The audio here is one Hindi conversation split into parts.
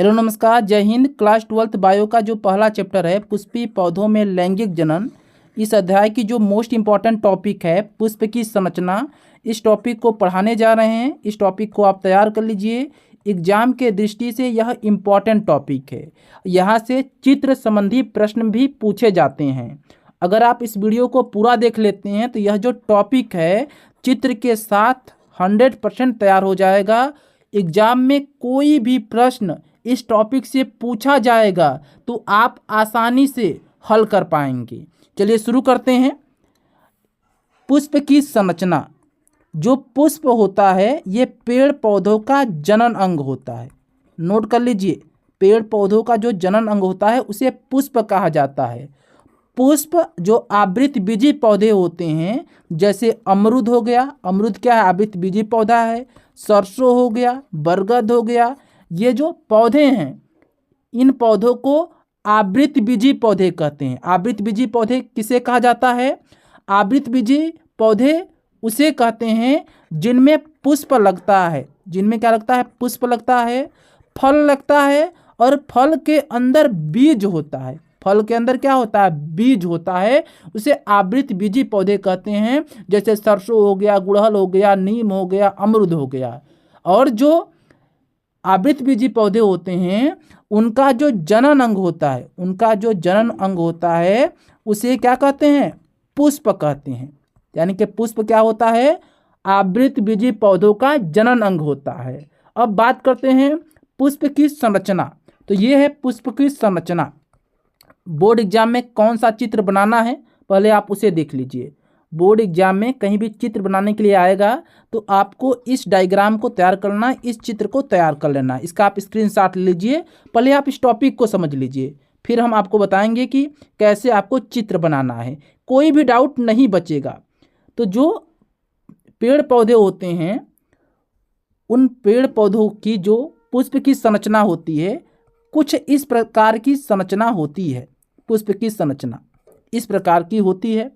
हेलो नमस्कार, जय हिंद। क्लास 12th बायो का जो पहला चैप्टर है पुष्पीय पौधों में लैंगिक जनन, इस अध्याय की जो मोस्ट इम्पॉर्टेंट टॉपिक है पुष्प की संरचना, इस टॉपिक को पढ़ाने जा रहे हैं। इस टॉपिक को आप तैयार कर लीजिए, एग्जाम के दृष्टि से यह इम्पॉर्टेंट टॉपिक है। यहाँ से चित्र संबंधी प्रश्न भी पूछे जाते हैं। अगर आप इस वीडियो को पूरा देख लेते हैं तो यह जो टॉपिक है चित्र के साथ 100% तैयार हो जाएगा। एग्जाम में कोई भी प्रश्न इस टॉपिक से पूछा जाएगा तो आप आसानी से हल कर पाएंगे। चलिए शुरू करते हैं। पुष्प की संरचना। जो पुष्प होता है ये पेड़ पौधों का जनन अंग होता है। नोट कर लीजिए, पेड़ पौधों का जो जनन अंग होता है उसे पुष्प कहा जाता है। पुष्प जो आवृत बीजी पौधे होते हैं, जैसे अमरूद हो गया, अमरूद क्या है? आवृत बीजी पौधा है। सरसों हो गया, बरगद हो गया, ये जो पौधे हैं इन पौधों को आवृत बीजी पौधे कहते हैं। आवृत बीजी पौधे किसे कहा जाता है? आवृत बीजी पौधे उसे कहते हैं जिनमें पुष्प लगता है। जिनमें क्या लगता है? पुष्प लगता है, फल लगता है और फल के अंदर बीज होता है। फल के अंदर क्या होता है? बीज होता है। उसे आवृत बीजी पौधे कहते हैं। जैसे सरसों हो गया, गुड़हल हो गया, नीम हो गया, अमरूद हो गया। और जो आवृत बीजी पौधे होते हैं उनका जो जनन अंग होता है, उनका जो जनन अंग होता है उसे क्या कहते हैं? पुष्प कहते हैं। यानी कि पुष्प क्या होता है? आवृत बीजी पौधों का जनन अंग होता है। अब बात करते हैं पुष्प की संरचना। तो ये है पुष्प की संरचना। बोर्ड एग्जाम में कौन सा चित्र बनाना है पहले आप उसे देख लीजिए। बोर्ड एग्जाम में कहीं भी चित्र बनाने के लिए आएगा तो आपको इस डायग्राम को तैयार करना, इस चित्र को तैयार कर लेना। इसका आप स्क्रीनशॉट लीजिए। पहले आप इस टॉपिक को समझ लीजिए, फिर हम आपको बताएंगे कि कैसे आपको चित्र बनाना है। कोई भी डाउट नहीं बचेगा। तो जो पेड़ पौधे होते हैं उन पेड़ पौधों की जो पुष्प की संरचना होती है कुछ इस प्रकार की संरचना होती है। पुष्प की संरचना इस प्रकार की होती है।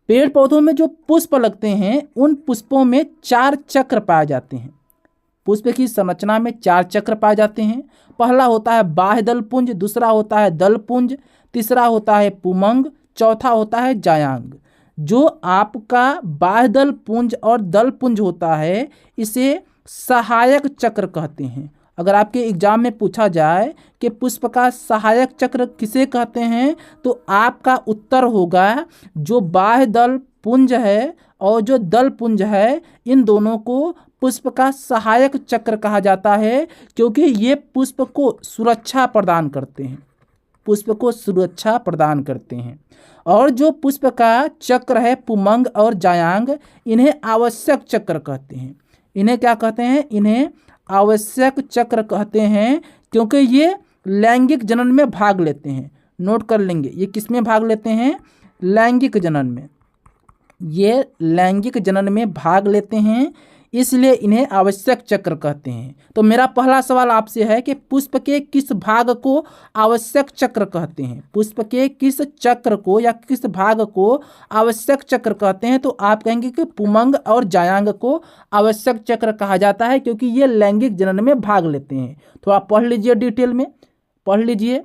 पेड़ पौधों में जो पुष्प लगते हैं उन पुष्पों में 4 चक्र पाए जाते हैं। पुष्प की संरचना में 4 चक्र पाए जाते हैं। पहला होता है बाह्य दल पुंज, दूसरा होता है दल पुंज, तीसरा होता है पुमंग, चौथा होता है जायांग। जो आपका बाह्य दल पुंज और दल पुंज होता है इसे सहायक चक्र कहते हैं। अगर आपके एग्जाम में पूछा जाए कि पुष्प का सहायक चक्र किसे कहते हैं तो आपका उत्तर होगा जो बाह्य दल पुंज है और जो दल पुंज है इन दोनों को पुष्प का सहायक चक्र कहा जाता है, क्योंकि ये पुष्प को सुरक्षा प्रदान करते हैं। पुष्प को सुरक्षा प्रदान करते हैं। और जो पुष्प का चक्र है पुमंग और जायांग, इन्हें आवश्यक चक्र कहते हैं। इन्हें क्या कहते हैं? इन्हें आवश्यक चक्र कहते हैं, क्योंकि ये लैंगिक जनन में भाग लेते हैं। नोट कर लेंगे, ये किस में भाग लेते हैं? लैंगिक जनन में। ये लैंगिक जनन में भाग लेते हैं, इसलिए इन्हें आवश्यक चक्र कहते हैं। तो मेरा पहला सवाल आपसे है कि पुष्प के किस भाग को आवश्यक चक्र कहते हैं? पुष्प के किस चक्र को या किस भाग को आवश्यक चक्र कहते हैं? तो आप कहेंगे कि पुमंग और जायांग को आवश्यक चक्र कहा जाता है, क्योंकि ये लैंगिक जनन में भाग लेते हैं। तो आप पढ़ लीजिए, डिटेल में पढ़ लीजिए।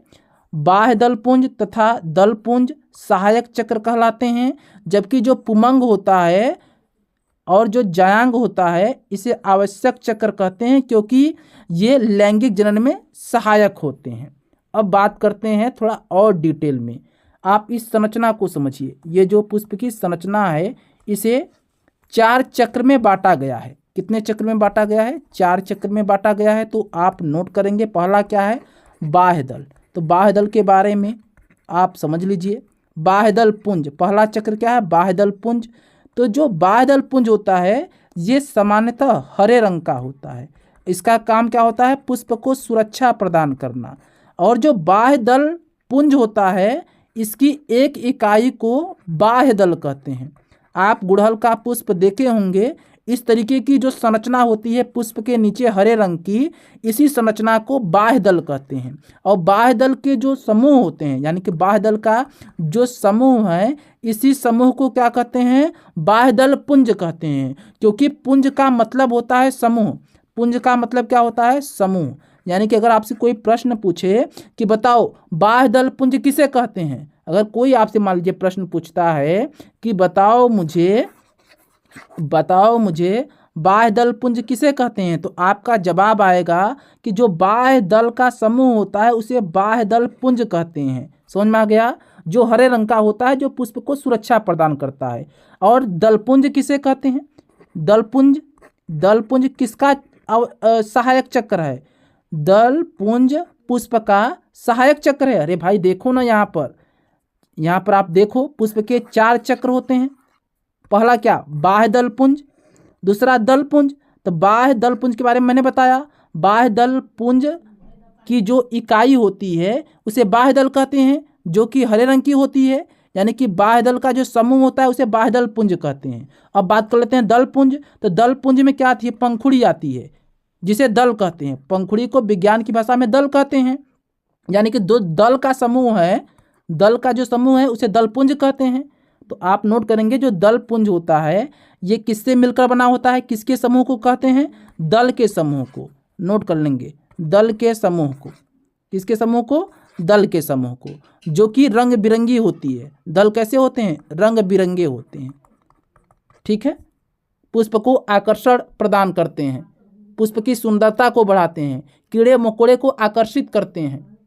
बाह्य दलपुंज तथा दलपुंज सहायक चक्र कहलाते हैं, जबकि जो पुमंग होता है और जो जायांग होता है इसे आवश्यक चक्र कहते हैं, क्योंकि ये लैंगिक जनन में सहायक होते हैं। अब बात करते हैं थोड़ा और डिटेल में। आप इस संरचना को समझिए। ये जो पुष्प की संरचना है इसे 4 चक्र में बांटा गया है। कितने चक्र में बांटा गया है? 4 चक्र में बांटा गया है। तो आप नोट करेंगे, पहला क्या है? बाह्य दल। तो बाह्य दल के बारे में आप समझ लीजिए। बाह्य दल पुंज, पहला चक्र क्या है? बाह्य दल पुंज। तो जो बाह्य दल पुंज होता है ये सामान्यतः हरे रंग का होता है। इसका काम क्या होता है? पुष्प को सुरक्षा प्रदान करना। और जो बाह्य दल पुंज होता है इसकी एक इकाई को बाह्य दल कहते हैं। आप गुड़हल का पुष्प देखे होंगे, इस तरीके की जो संरचना होती है पुष्प के नीचे हरे रंग की, इसी संरचना को बाह्य दल कहते हैं। और बाह्य दल के जो समूह होते हैं, यानी कि बाह्य दल का जो समूह है इसी समूह को क्या कहते हैं? बाह्य दल पुंज कहते हैं, क्योंकि पुंज का मतलब होता है समूह। पुंज का मतलब क्या होता है? समूह। यानी कि अगर आपसे कोई प्रश्न पूछे कि बताओ बाह्य दल पुंज किसे कहते हैं, अगर कोई आपसे मान लीजिए प्रश्न पूछता है कि बताओ मुझे बाह्य दल पुंज किसे कहते हैं, तो आपका जवाब आएगा कि जो बाह्य दल का समूह होता है उसे बाह्य दल पुंज कहते हैं। समझ में आ गया? जो हरे रंग का होता है, जो पुष्प को सुरक्षा प्रदान करता है। और दलपुंज किसे कहते हैं? दलपुंज किसका सहायक चक्र है? दलपुंज पुष्प का सहायक चक्र है। अरे भाई देखो ना, यहाँ पर आप देखो, पुष्प के 4 चक्र होते हैं। पहला क्या? बाह्य दलपुंज, दूसरा दलपुंज। तो बाह्य दलपुंज के बारे में मैंने बताया। बाह्य दलपुंज की जो इकाई होती है उसे बाह्य दल कहते हैं, जो कि हरे रंग की होती है। यानी कि बाह्य दल का जो समूह होता है उसे बाह्य दल पुंज कहते हैं। अब बात कर लेते हैं दलपुंज। तो दलपुंज में क्या आती है? पंखुड़ी आती है, जिसे दल कहते हैं। पंखुड़ी को विज्ञान की भाषा में दल कहते हैं। यानी कि दो दल का समूह है, दल का जो समूह है उसे दलपुंज कहते हैं। तो आप नोट करेंगे जो दलपुंज होता है ये किससे मिलकर बना होता है? किसके समूह को कहते हैं? दल के समूह को। नोट कर लेंगे, दल के समूह को। किसके समूह को? दल के समूह को, जो कि रंग बिरंगी होती है। दल कैसे होते हैं? रंग बिरंगे होते हैं। ठीक है। पुष्प को आकर्षण प्रदान करते हैं, पुष्प की सुंदरता को बढ़ाते हैं, कीड़े मकोड़े को आकर्षित करते हैं।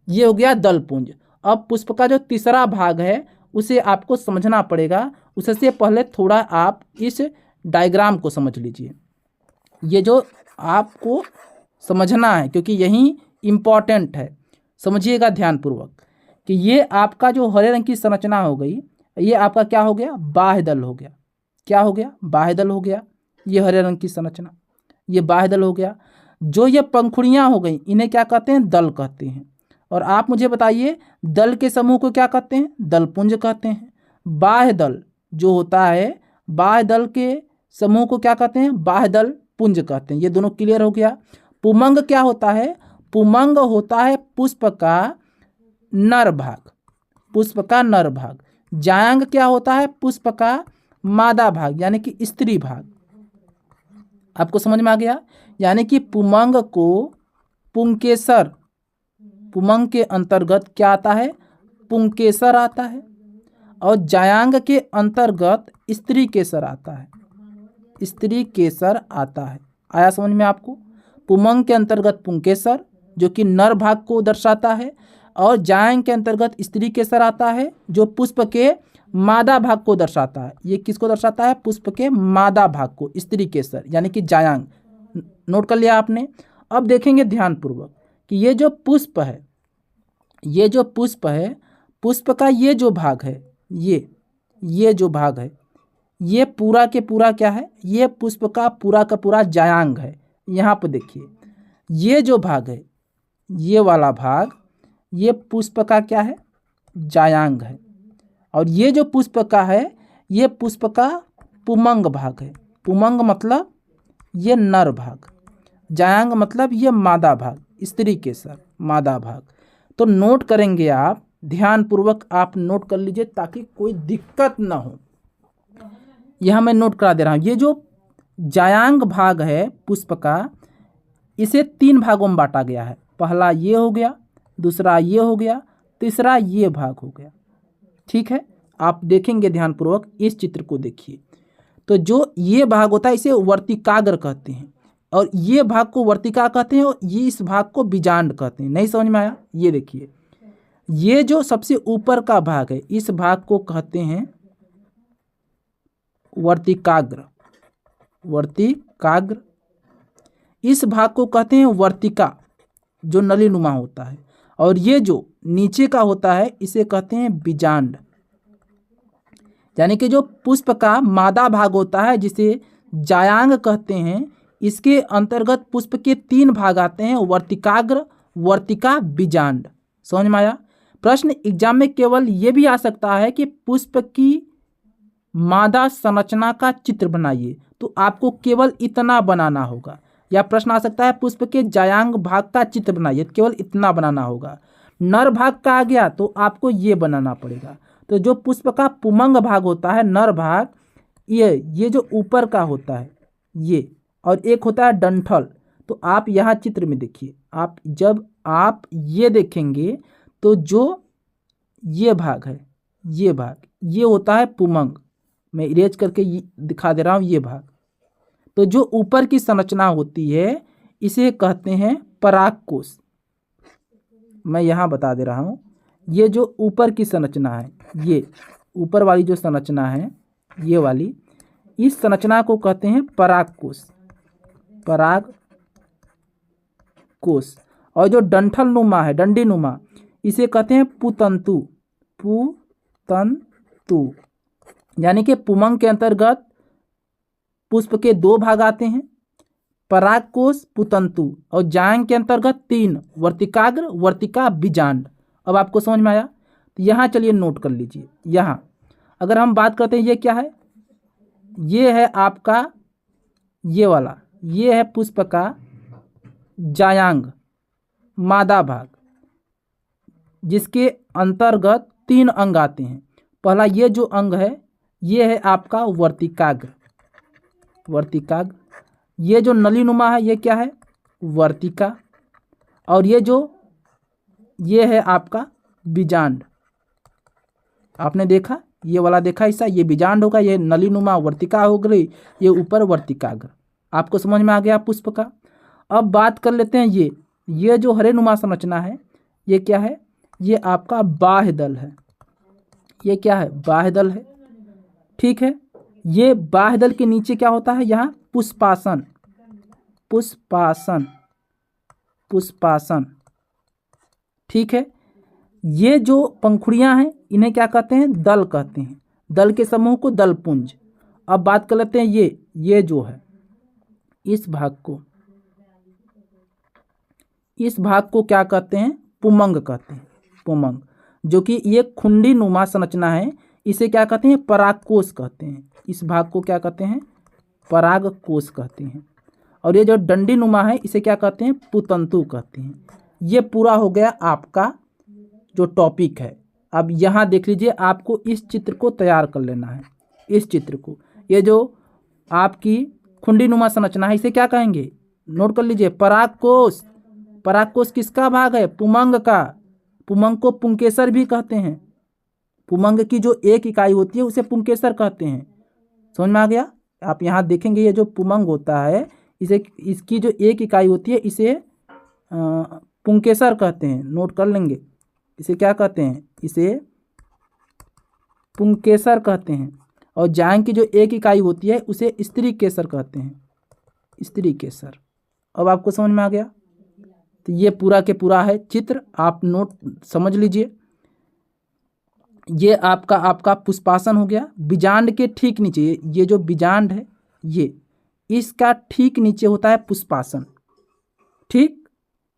ये हो गया दलपुंज। अब पुष्प का जो तीसरा भाग है उसे आपको समझना पड़ेगा। उससे पहले थोड़ा आप इस डायग्राम को समझ लीजिए। ये जो आपको समझना है, क्योंकि यही इम्पॉर्टेंट है। समझिएगा ध्यानपूर्वक कि ये आपका जो हरे रंग की संरचना हो गई, ये आपका क्या हो गया? बाह्य दल हो गया। क्या हो गया? बाह्य दल हो गया। ये हरे रंग की संरचना, ये बाह्य दल हो गया। जो ये पंखुड़ियाँ हो गई, इन्हें क्या कहते हैं? दल कहते हैं। और आप मुझे बताइए, दल के समूह को क्या कहते हैं? दलपुंज कहते हैं। बाह्य दल जो होता है, बाह्य दल के समूह को क्या कहते हैं? बाह्य दल पुंज कहते हैं। ये दोनों क्लियर हो गया। पुमंग क्या होता है? पुमंग होता है पुष्प का नर भाग, पुष्प का नर भाग। जायांग क्या होता है? पुष्प का मादा भाग, यानी कि स्त्री भाग। आपको समझ में आ गया? यानी कि पुमंग को पुंकेसर, पुमंग के अंतर्गत क्या आता है? पुंकेसर आता है। और जायांग के अंतर्गत स्त्री केसर आता है, स्त्री केसर आता है। आया समझ में आपको? पुमंग के अंतर्गत पुंकेसर जो कि नर भाग को दर्शाता है, और जायांग के अंतर्गत स्त्री केसर आता है जो पुष्प के मादा भाग को दर्शाता है। ये किसको दर्शाता है? पुष्प के मादा भाग को, स्त्री केसर यानी कि जायांग। नोट कर लिया आपने? अब देखेंगे ध्यानपूर्वक कि ये जो पुष्प है, ये जो पुष्प है, पुष्प का ये जो भाग है, ये जो भाग है, ये पूरा के पूरा क्या है? ये पुष्प का पूरा जायांग है। यहाँ पर देखिए, ये जो भाग है, ये वाला भाग, ये पुष्प का क्या है? जायांग है। और ये जो पुष्प का है, ये पुष्प का पुमंग भाग है। पुमंग मतलब ये नर भाग, जायांग मतलब ये मादा भाग, स्त्री केसर मादा भाग। तो नोट करेंगे आप, ध्यानपूर्वक आप नोट कर लीजिए ताकि कोई दिक्कत ना हो। यह मैं नोट करा दे रहा हूँ। ये जो जायांग भाग है पुष्प का, इसे 3 भागों में बांटा गया है। पहला ये हो गया, दूसरा ये हो गया, तीसरा ये भाग हो गया। ठीक है, आप देखेंगे ध्यानपूर्वक, इस चित्र को देखिए। तो जो ये भाग होता है इसे वर्तिकाग्र कहते हैं, और ये भाग को वर्तिका कहते हैं, और ये इस भाग को बीजांड कहते हैं। नहीं समझ में आया? ये देखिए, ये जो सबसे ऊपर का भाग है, इस भाग को कहते हैं वर्तिकाग्र, वर्तिकाग्र। इस भाग को कहते हैं वर्तिका, जो नलीनुमा होता है। और ये जो नीचे का होता है इसे कहते हैं बीजांड। यानी कि जो पुष्प का मादा भाग होता है जिसे जायांग कहते हैं, इसके अंतर्गत पुष्प के 3 भाग आते हैं, वर्तिकाग्र, वर्तिका, बीजांड। समझ में आया? प्रश्न एग्जाम में केवल ये भी आ सकता है कि पुष्प की मादा संरचना का चित्र बनाइए, तो आपको केवल इतना बनाना होगा। या प्रश्न आ सकता है पुष्प के जायांग भाग का चित्र बनाइए, केवल इतना बनाना होगा। नर भाग का आ गया तो आपको ये बनाना पड़ेगा। तो जो पुष्प का पुमंग भाग होता है, नर भाग, ये जो ऊपर का होता है ये, और एक होता है डंठल। तो आप यहाँ चित्र में देखिए, आप जब आप ये देखेंगे तो जो ये भाग है, ये भाग, ये होता है पुमंग। मैं इरेज करके दिखा दे रहा हूँ ये भाग। तो जो ऊपर की संरचना होती है इसे कहते हैं परागकोश। मैं यहाँ बता दे रहा हूँ, ये जो ऊपर की संरचना है, ये ऊपर वाली जो संरचना है ये वाली, इस संरचना को कहते हैं परागकोश, परागकोश। और जो डंठल नुमा है, डंडी नुमा, इसे कहते हैं पुतंतु, पुतंतु। यानी कि पुमंग के अंतर्गत पुष्प के 2 भाग आते हैं, परागकोश, पुतंतु, और जांग के अंतर्गत 3, वर्तिकाग्र, वर्तिका, बीजांड। अब आपको समझ में आया? तो यहाँ चलिए नोट कर लीजिए। यहाँ अगर हम बात करते हैं, ये क्या है? ये है आपका ये वाला, ये है पुष्प का जायांग, मादा भाग, जिसके अंतर्गत 3 अंग आते हैं। पहला ये जो अंग है ये है आपका वर्तिकाग्र, वर्तिकाग्र। ये जो नलीनुमा है ये क्या है? वर्तिका। और ये है आपका बीजांड। आपने देखा, ये वाला देखा हिस्सा, ये बीजांड होगा, ये नलीनुमा वर्तिका हो गई, ये ऊपर वर्तिकाग्र। आपको समझ में आ गया पुष्प का? अब बात कर लेते हैं ये जो हरेनुमा संरचना है ये क्या है? ये आपका बाह्य दल है। ये क्या है? बाह्य दल है। ठीक है, ये बाह्य दल के नीचे क्या होता है? यहाँ पुष्पासन, पुष्पासन, पुष्पासन। ठीक है, ये जो पंखुड़ियाँ हैं इन्हें क्या कहते हैं? दल कहते हैं। दल के समूह को दलपुंज। अब बात कर लेते हैं ये जो है, इस भाग को क्या कहते हैं? पुमंग कहते हैं, पुमंग। जो कि ये खुंडी नुमा संरचना है, इसे क्या कहते हैं? परागकोश कहते हैं। इस भाग को क्या कहते हैं? परागकोश कहते हैं। और ये जो डंडी नुमा है इसे क्या कहते हैं? पुतंतु कहते हैं। ये पूरा हो गया आपका जो टॉपिक है। अब यहाँ देख लीजिए, आपको इस चित्र को तैयार कर लेना है। इस चित्र को, ये जो आपकी खुंडी नुमा संरचना है इसे क्या कहेंगे? नोट कर लीजिए, परागकोश। परागकोश किसका भाग है? पुमंग का। पुमंग को पुंकेसर भी कहते हैं। पुमंग की जो एक इकाई होती है उसे पुंकेसर कहते हैं। समझ में आ गया? आप यहाँ देखेंगे, ये जो पुमंग होता है इसकी जो एक इकाई होती है इसे पुंकेसर कहते हैं। नोट कर लेंगे, इसे क्या कहते हैं? इसे पुंकेसर कहते हैं। और जांग की जो एक इकाई होती है उसे स्त्री केसर कहते हैं, स्त्री केसर। अब आपको समझ में आ गया? तो ये पूरा के पूरा है चित्र, आप नोट समझ लीजिए। ये आपका पुष्पासन हो गया। बीजांड के ठीक नीचे, ये जो बीजांड है ये, इसका ठीक नीचे होता है पुष्पासन। ठीक,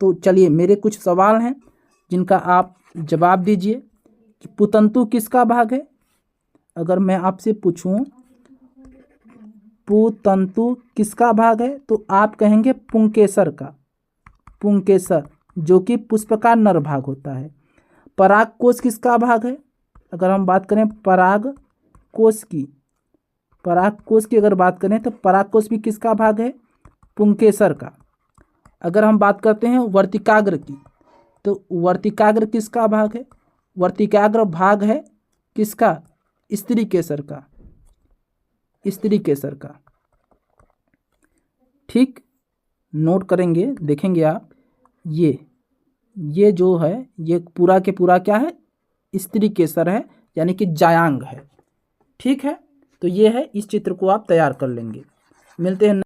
तो चलिए मेरे कुछ सवाल हैं जिनका आप जवाब दीजिए कि पुतंतु किसका भाग है? अगर मैं आपसे पूछूं पुतंतु किसका भाग है तो आप कहेंगे पुंकेसर का, पुंकेसर, जो कि पुष्प का नर भाग होता है। परागकोश किसका भाग है? अगर हम बात करें परागकोश की अगर बात करें तो परागकोश भी किसका भाग है? पुंकेसर का। अगर हम बात करते हैं वर्तिकाग्र की, तो वर्तिकाग्र किसका भाग है? वर्तिकाग्र भाग है किसका? स्त्री केसर का, स्त्री केसर का। ठीक, नोट करेंगे, देखेंगे आप, ये जो है ये पूरा के पूरा क्या है? स्त्री केसर है, यानी कि जायांग है। ठीक है, तो ये है, इस चित्र को आप तैयार कर लेंगे। मिलते हैं।